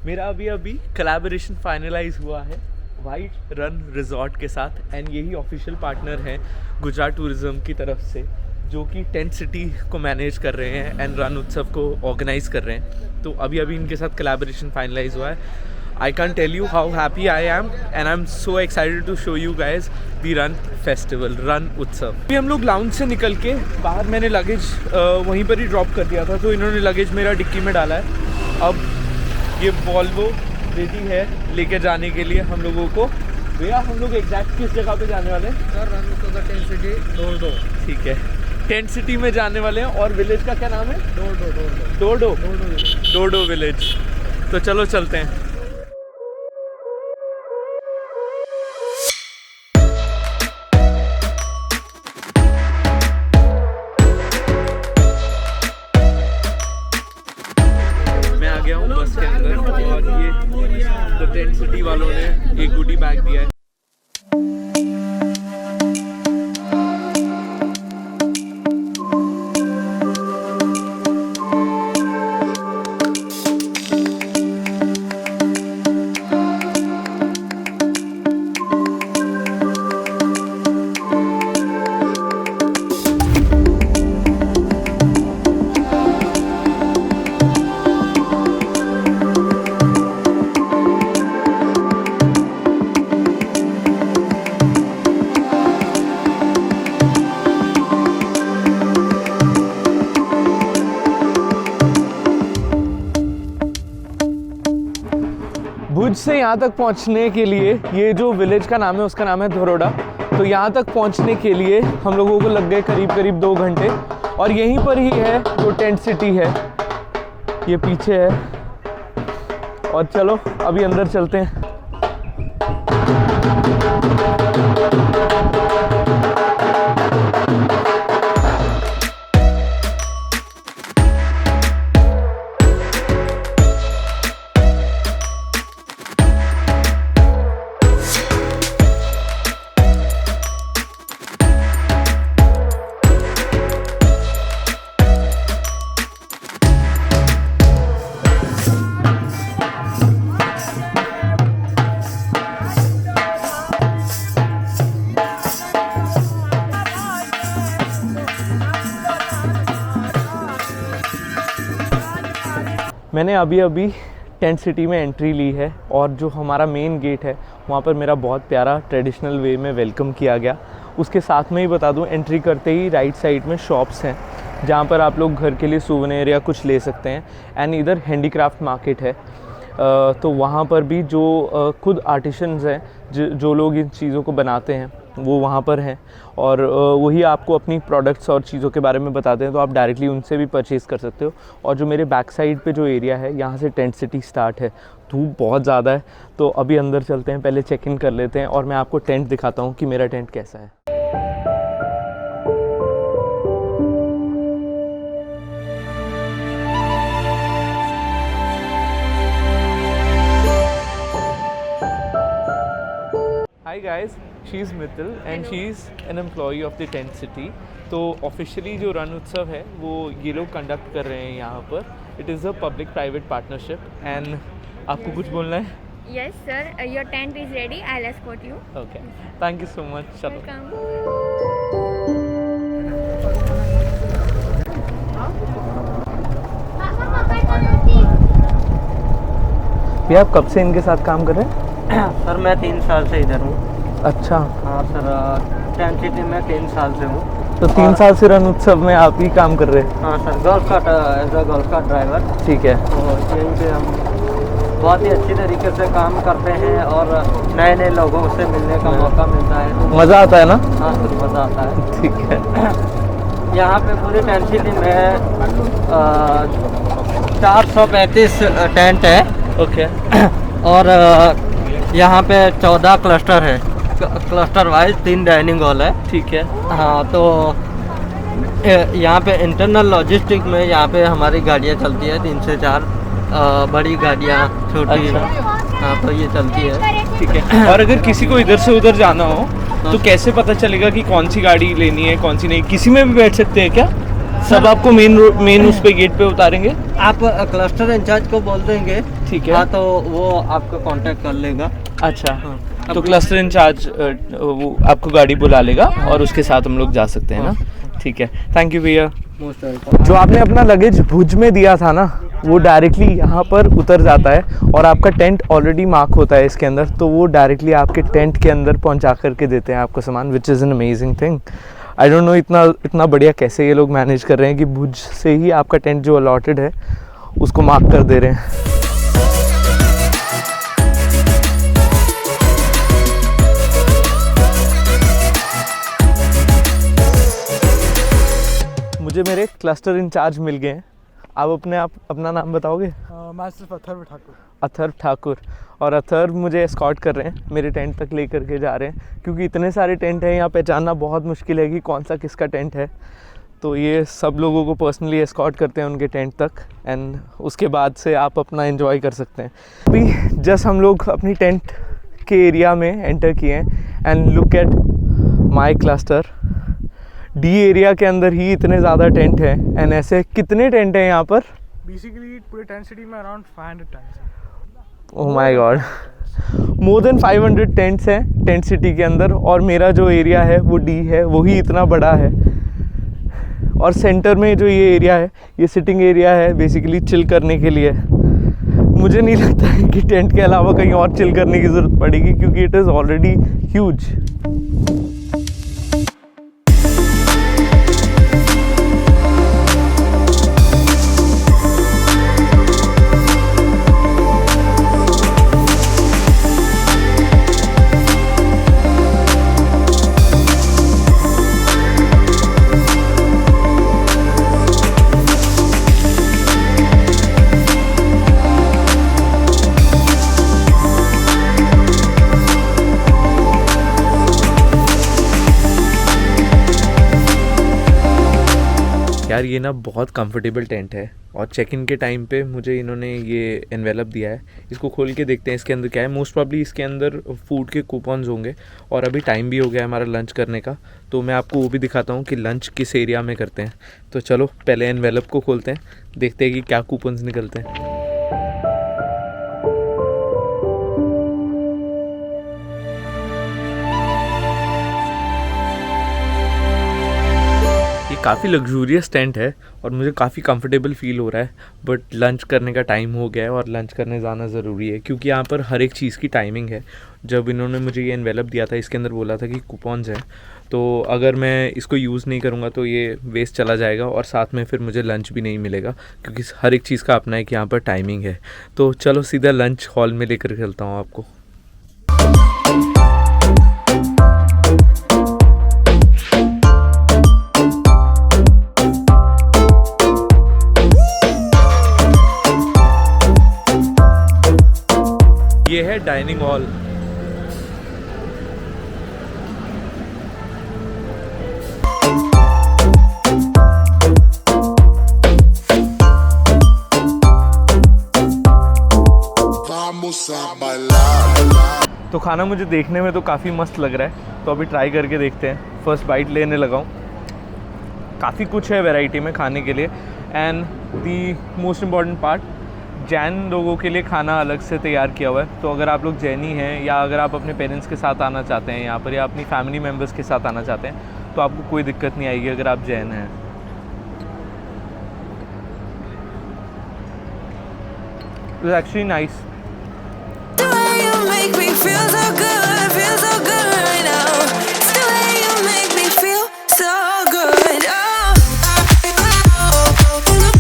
मेरा अभी अभी कोलैबोरेशन फाइनलाइज हुआ है वाइट रन रिजॉर्ट के साथ एंड यही ऑफिशियल पार्टनर हैं गुजरात टूरिज़्म की तरफ से, जो कि टेंट सिटी को मैनेज कर रहे हैं एंड रन उत्सव को ऑर्गेनाइज कर रहे हैं। तो अभी अभी इनके साथ कोलैबोरेशन फाइनलाइज हुआ है। I can't tell you how happy I am and I'm so excited to show you guys the Run Festival, Run Utsav। अभी हम लोग लाउंज से निकल के बाहर मैंने लगेज वहीं पर ही ड्रॉप कर दिया था, तो इन्होंने लगेज मेरा डिक्की में डाला है। अब ये वॉल्वो रेडी है लेकर जाने के लिए हम लोगों को। भैया हम लोग एग्जैक्ट किस जगह पे जाने वाले हैं? सर रन उत्सव का टेंट सिटी डोरडो। ठीक है, टेंट सिटी में जाने वाले हैं। और विलेज का क्या नाम है? डोरडो विलेज। तो चलो चलते हैं। गया हूँ बस के अंदर और ये टेंट सिटी वालों ने एक गुडी बैग दिया है। भुज से यहाँ तक पहुँचने के लिए, ये जो विलेज का नाम है उसका नाम है धरोडा। तो यहाँ तक पहुँचने के लिए हम लोगों को लग गए करीब 2 घंटे। और यहीं पर ही है जो टेंट सिटी है, ये पीछे है। और चलो अभी अंदर चलते हैं। मैंने अभी टेंट सिटी में एंट्री ली है और जो हमारा मेन गेट है वहाँ पर मेरा बहुत प्यारा ट्रेडिशनल वे में वेलकम किया गया। उसके साथ में ही बता दूँ, एंट्री करते ही राइट साइड में शॉप्स हैं जहाँ पर आप लोग घर के लिए सूवेनिर या कुछ ले सकते हैं। एंड इधर हैंडीक्राफ्ट मार्केट है, तो वहाँ पर भी जो खुद आर्टिशंस हैं, जो लोग इन चीज़ों को बनाते हैं वो वहाँ पर हैं और वही आपको अपनी प्रोडक्ट्स और चीज़ों के बारे में बताते हैं, तो आप डायरेक्टली उनसे भी परचेज़ कर सकते हो। और जो मेरे बैक साइड पे जो एरिया है, यहाँ से टेंट सिटी स्टार्ट है। धूप बहुत ज़्यादा है, तो अभी अंदर चलते हैं, पहले चेक इन कर लेते हैं और मैं आपको टेंट दिखाता हूँ कि मेरा टेंट कैसा है। Hi guys, she is Mithil and she is an employee of the tent city. तो ऑफिशियली जो रन उत्सव है वो ये लोग कंडक्ट कर रहे हैं यहाँ पर। It is a public private partnership. And आपको कुछ बोलना है? Yes sir, your tent is ready. I'll escort you. Okay, thank you so much. चलो। भैया आप कब से इनके साथ काम कर रहे हैं? सर मैं 3 साल से इधर हूँ। अच्छा। हाँ सर, टेंट सिटी में 3 साल से हूँ। तो 3 साल से रन उत्सव में आप ही काम कर रहे हैं? हाँ सर, गोल्फ का एज अ गोल्फ का ड्राइवर। ठीक है। तो यहीं पे हम बहुत ही अच्छी तरीके से काम करते हैं और नए लोगों से मिलने का मौका मिलता है। तो मज़ा आता है ना? हाँ सर, मज़ा आता है। ठीक है। यहाँ पे पूरी टेंट सिटी में 435 टेंट है। ओके। और यहाँ पे 14 क्लस्टर है, क्लस्टर वाइज 3 डाइनिंग हॉल है। ठीक है। हाँ, तो यहाँ पे इंटरनल लॉजिस्टिक में यहाँ पे हमारी गाड़ियाँ चलती है 3 से 4 बड़ी गाड़ियाँ, छोटी। अच्छा। हाँ, तो ये चलती है। ठीक है। और अगर किसी को इधर से उधर जाना हो तो कैसे पता चलेगा कि कौन सी गाड़ी लेनी है कौन सी नहीं? किसी में भी बैठ सकते हैं क्या? सब आपको मेन उस पे गेट पे उतारेंगे। आप क्लस्टर इंचार्ज को बोल देंगे, ठीक है। हाँ, तो वो आपको कांटेक्ट कर लेगा। अच्छा, हाँ। तो क्लस्टर इंचार्ज वो आपको गाड़ी बुला लेगा और उसके साथ हम लोग जा सकते हैं ना। ठीक है, थैंक यू भैया। Most welcome. जो आपने अपना लगेज भुज में दिया था ना, वो डायरेक्टली यहाँ पर उतर जाता है और आपका टेंट ऑलरेडी मार्क होता है इसके अंदर, तो वो डायरेक्टली आपके टेंट के अंदर पहुँचा करके देते हैं आपको सामान, which is an amazing thing. I don't know इतना बढ़िया कैसे ये लोग मैनेज कर रहे हैं कि भुज से ही आपका टेंट जो अलॉटेड है उसको मार्क कर दे रहे हैं। मुझे मेरे क्लस्टर इंचार्ज मिल गए हैं। आप अपना नाम बताओगे? मैं सिर्फ अथर्व ठाकुर। अथर्व ठाकुर। और अथर्व मुझे एस्कॉर्ट कर रहे हैं, मेरे टेंट तक लेकर के जा रहे हैं, क्योंकि इतने सारे टेंट हैं यहाँ पहचानना बहुत मुश्किल है कि कौन सा किसका टेंट है। तो ये सब लोगों को पर्सनली एस्कॉर्ट करते हैं उनके टेंट तक, एंड उसके बाद से आप अपना एंजॉय कर सकते हैं। अभी जस्ट हम लोग अपनी टेंट के एरिया में एंटर किए हैं and look at my cluster. D area के अंदर ही इतने ज़्यादा टेंट हैं, एंड ऐसे कितने टेंट हैं यहाँ पर? बेसिकली पूरे टेंट सिटी में अराउंड 500 टेंट्स हैं। Oh my God, more than 500 tents हैं टेंट सिटी के अंदर, और मेरा जो एरिया है वो डी है, वही इतना बड़ा है। और सेंटर में जो ये एरिया है, ये सिटिंग एरिया है बेसिकली चिल करने के लिए। मुझे नहीं लगता है कि टेंट के अलावा कहीं और चिल करने की ज़रूरत पड़ेगी, क्योंकि इट इज़ ऑलरेडी ह्यूज। यार ये ना बहुत कंफर्टेबल टेंट है, और चेक इन के टाइम पे मुझे इन्होंने ये एनवेलप दिया है, इसको खोल के देखते हैं इसके अंदर क्या है। मोस्ट प्रॉब्ली इसके अंदर फूड के कूपन्स होंगे, और अभी टाइम भी हो गया है हमारा लंच करने का, तो मैं आपको वो भी दिखाता हूँ कि लंच किस एरिया में करते हैं। तो चलो पहले एनवेलप को खोलते हैं, देखते हैं कि क्या कूपन्स निकलते हैं। काफ़ी लग्जूरियस टेंट है और मुझे काफ़ी कंफर्टेबल फील हो रहा है, बट लंच करने का टाइम हो गया है और लंच करने जाना ज़रूरी है, क्योंकि यहाँ पर हर एक चीज़ की टाइमिंग है। जब इन्होंने मुझे ये एनवेलप दिया था, इसके अंदर बोला था कि कूपन्स हैं, तो अगर मैं इसको यूज़ नहीं करूँगा तो ये वेस्ट चला जाएगा, और साथ में फिर मुझे लंच भी नहीं मिलेगा, क्योंकि हर एक चीज़ का अपना है कि यहाँ पर टाइमिंग है। तो चलो सीधा लंच हॉल में लेकर चलता हूँ आपको। ये है डाइनिंग हॉल। तो खाना मुझे देखने में तो काफ़ी मस्त लग रहा है, तो अभी ट्राई करके देखते हैं। फर्स्ट बाइट लेने लगा हूँ। काफ़ी कुछ है वैरायटी में खाने के लिए, and the most important part, Jain लोगों के लिए खाना अलग से तैयार किया हुआ है। तो अगर आप लोग जैनी हैं, या अगर आप अपने पेरेंट्स के साथ आना चाहते हैं यहाँ पर, या अपनी फैमिली मेम्बर्स के साथ आना चाहते हैं, तो आपको कोई दिक्कत नहीं आएगी अगर आप जैन हैं। It's actually nice.